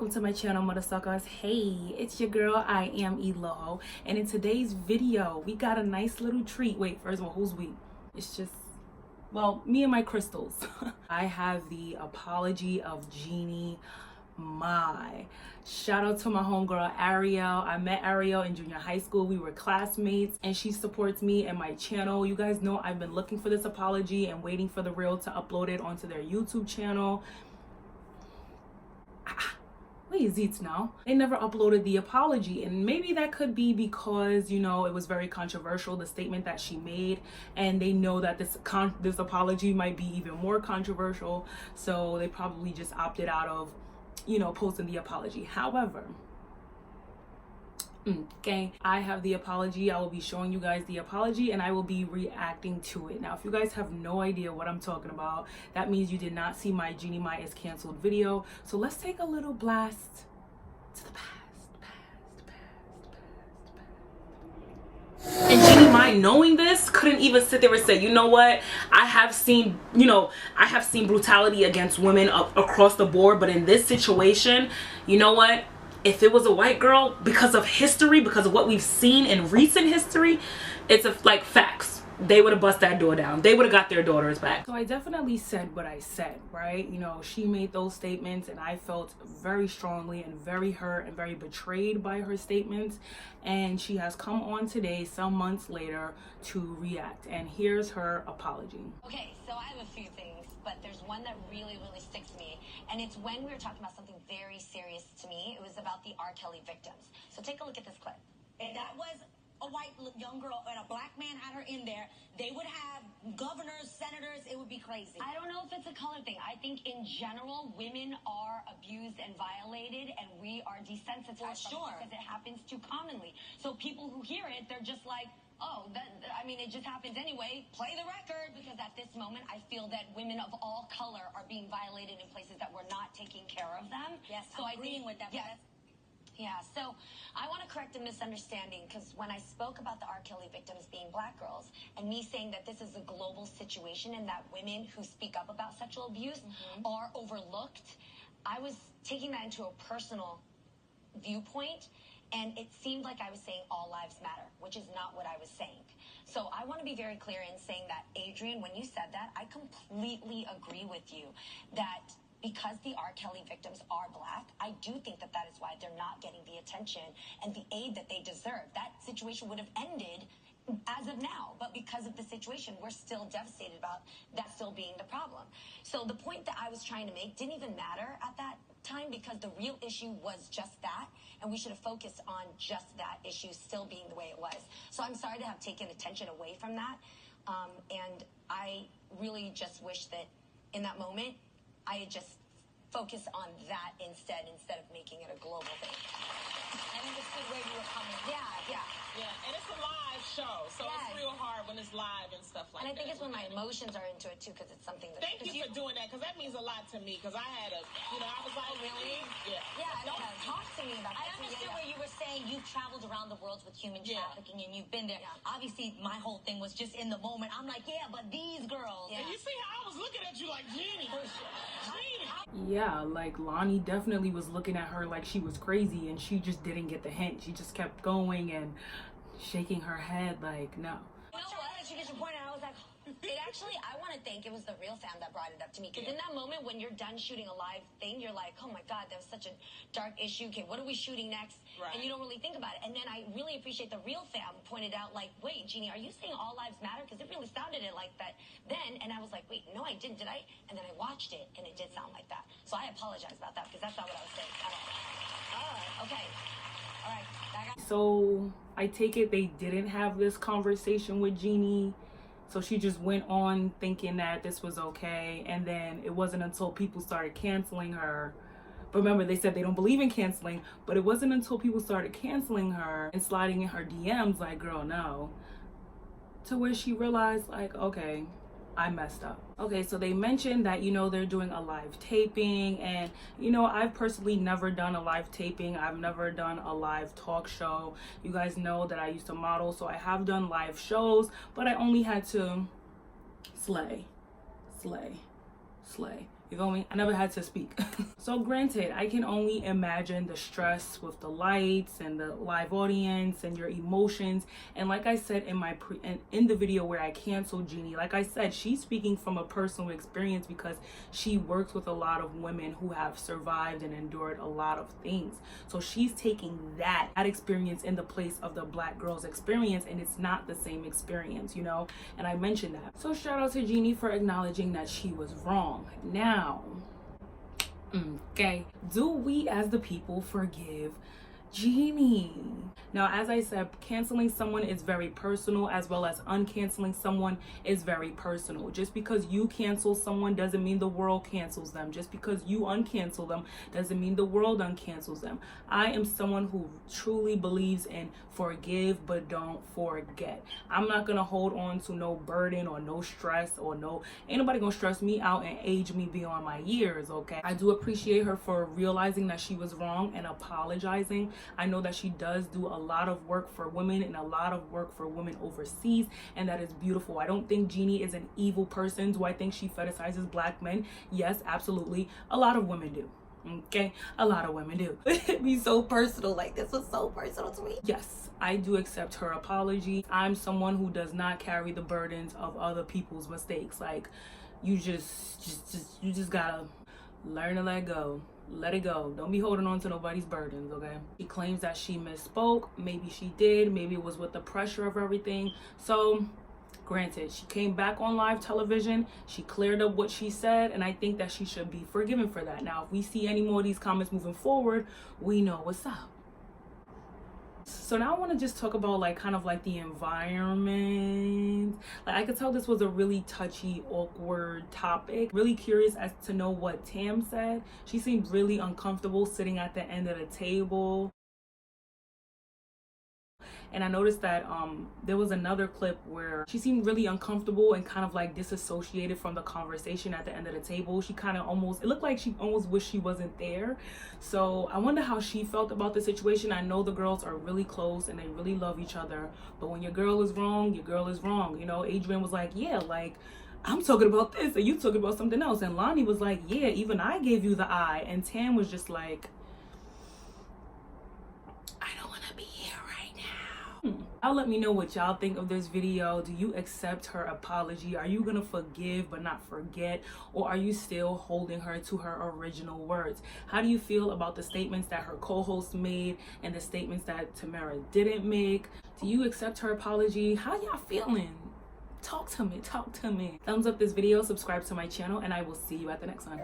welcome to my channel, mother suckers. Hey, it's your girl, I am Eloho, and in today's video we got a nice little treat. Wait, first of all, who's we? It's just, well, me and my crystals. I have the apology of JEANNIE MAI. Shout out to my homegirl Ariel. I met Ariel in junior high school. We were classmates and she supports me and my channel. You guys know I've been looking for this apology and waiting for the real to upload it onto their YouTube channel. Where is it now? They never uploaded the apology, and maybe that could be because, you know, it was very controversial, the statement that she made, and they know that this apology might be even more controversial, so they probably just opted out of, you know, posting the apology. However, okay, I have the apology. I will be showing you guys the apology and I will be reacting to it. Now, if you guys have no idea what I'm talking about, that means you did not see my JEANNIE MAI is canceled video. So let's take a little blast to the past. And JEANNIE MAI, knowing this, couldn't even sit there and say, you know what, I have seen brutality against women across the board, but in this situation, you know what, if it was a white girl, because of history, because of what we've seen in recent history, it's like facts. They would have bust that door down. They would have got their daughters back. So I definitely said what I said, right? You know, she made those statements and I felt very strongly and very hurt and very betrayed by her statements. And she has come on today, some months later, to react. And here's her apology. Okay, so I have a few things, but there's one that really sticks to me. And it's when we were talking about something very serious to me. It was about the R. Kelly victims. So take a look at this clip. If that was a white young girl and a black man had her in there, they would have governors, senators, it would be crazy. I don't know if it's a color thing. I think in general, women are abused and violated, and we are desensitized from it because it happens too commonly. So people who hear it, they're just like, oh, it just happens anyway. Play the record, because at this moment, I feel that women of all color are being violated in places that we're not taking care of them. Yes, so I'm agreeing with that. Yes. Yeah, so I want to correct a misunderstanding, because when I spoke about the R. Kelly victims being black girls and me saying that this is a global situation and that women who speak up about sexual abuse are overlooked, I was taking that into a personal viewpoint, and it seemed like I was saying all lives matter, which is not what I was saying. So I want to be very clear in saying that, Adrian, when you said that, I completely agree with you that because the R. Kelly victims are black, I do think that that is why they're not getting the attention and the aid that they deserve. That situation would have ended as of now, but because of the situation, we're still devastated about that still being the problem. So the point that I was trying to make didn't even matter at that time, because the real issue was just that, and we should have focused on just that issue still being the way it was. So I'm sorry to have taken attention away from that, and I really just wish that in that moment I had just focused on that instead of making it a global thing. And understood where you were coming from. Yeah. And it's a live show, so it's real hard when it's live and stuff like that. And I think it's when my emotions are into it too, because it's something that. Thank you for doing that, because that means a lot to me. Because I had I was like, really? Yeah. Don't talk to me about that. I understood where you were saying you've traveled around the world with human trafficking and you've been there. Yeah. Obviously, my whole thing was just in the moment. I'm like, yeah, but these girls. And you see how I was looking at you like, JEANNIE. Yeah, like Lonnie definitely was looking at her like she was crazy, and she just didn't get the hint. She just kept going and shaking her head like, no. You know what? She gets your point, and I was like, It actually, I want to think it was the real fam that brought it up to me. Because in that moment, when you're done shooting a live thing, you're like, oh my God, that was such a dark issue. Okay, what are we shooting next? Right. And you don't really think about it. And then I really appreciate the real fam pointed out, like, wait, JEANNIE, are you saying all lives matter? Because it really sounded like that then. And I was like, wait, no, I didn't, did I? And then I watched it, and it did sound like that. So I apologize about that, because that's not what I was saying at all. Okay. All right. So I take it they didn't have this conversation with JEANNIE. So she just went on thinking that this was okay, and then it wasn't until people started canceling her. But remember, they said they don't believe in canceling, but it wasn't until people started canceling her and sliding in her DMs like, girl, no, to where she realized, like, okay, I messed up. Okay, so they mentioned that, you know, they're doing a live taping, and, you know, I've personally never done a live taping. I've never done a live talk show. You guys know that I used to model, so I have done live shows, but I only had to slay. You feel me? I never had to speak. So granted, I can only imagine the stress with the lights and the live audience and your emotions. And like I said in my in the video where I canceled Jeannie, like I said, she's speaking from a personal experience because she works with a lot of women who have survived and endured a lot of things. So she's taking that experience in the place of the black girl's experience, and it's not the same experience, you know? And I mentioned that. So shout out to Jeannie for acknowledging that she was wrong. Now, okay, do we as the people forgive Jeannie? Now, as I said, canceling someone is very personal, as well as uncanceling someone is very personal. Just because you cancel someone doesn't mean the world cancels them. Just because you uncancel them doesn't mean the world uncancels them. I am someone who truly believes in forgive but don't forget. I'm not gonna hold on to no burden or no stress or ain't nobody gonna stress me out and age me beyond my years, okay? I do appreciate her for realizing that she was wrong and apologizing. I know that she does do a lot of work for women and a lot of work for women overseas, and that is beautiful. I don't think Jeannie is an evil person. Do I think she fetishizes black men? Yes, absolutely. A lot of women do. Okay, a lot of women do. It'd be so personal. Like, this was so personal to me. Yes, I do accept her apology. I'm someone who does not carry the burdens of other people's mistakes. Like, you just gotta learn to let go. Let it go. Don't be holding on to nobody's burdens, okay? She claims that she misspoke. Maybe she did. Maybe it was with the pressure of everything. So granted, she came back on live television, she cleared up what she said, and I think that she should be forgiven for that. Now, if we see any more of these comments moving forward, we know what's up. So now I want to just talk about like kind of like the environment. Like, I could tell this was a really touchy, awkward topic. Really curious as to know what Tam said. She seemed really uncomfortable sitting at the end of the table. And I noticed that there was another clip where she seemed really uncomfortable and kind of like disassociated from the conversation at the end of the table. She kind of it looked like she almost wished she wasn't there. So I wonder how she felt about the situation. I know the girls are really close and they really love each other, but when your girl is wrong, your girl is wrong. You know, Adrian was like, yeah, like, I'm talking about this and you talking about something else. And Lonnie was like, yeah, even I gave you the eye. And Tam was just like, I don't want to be here right now. Y'all let me know what y'all think of this video. Do you accept her apology? Are you gonna forgive but not forget? Or are you still holding her to her original words? How do you feel about the statements that her co-host made and the statements that Tamara didn't make? Do you accept her apology? How y'all feeling? Talk to me, talk to me. Thumbs up this video, subscribe to my channel, and I will see you at the next one.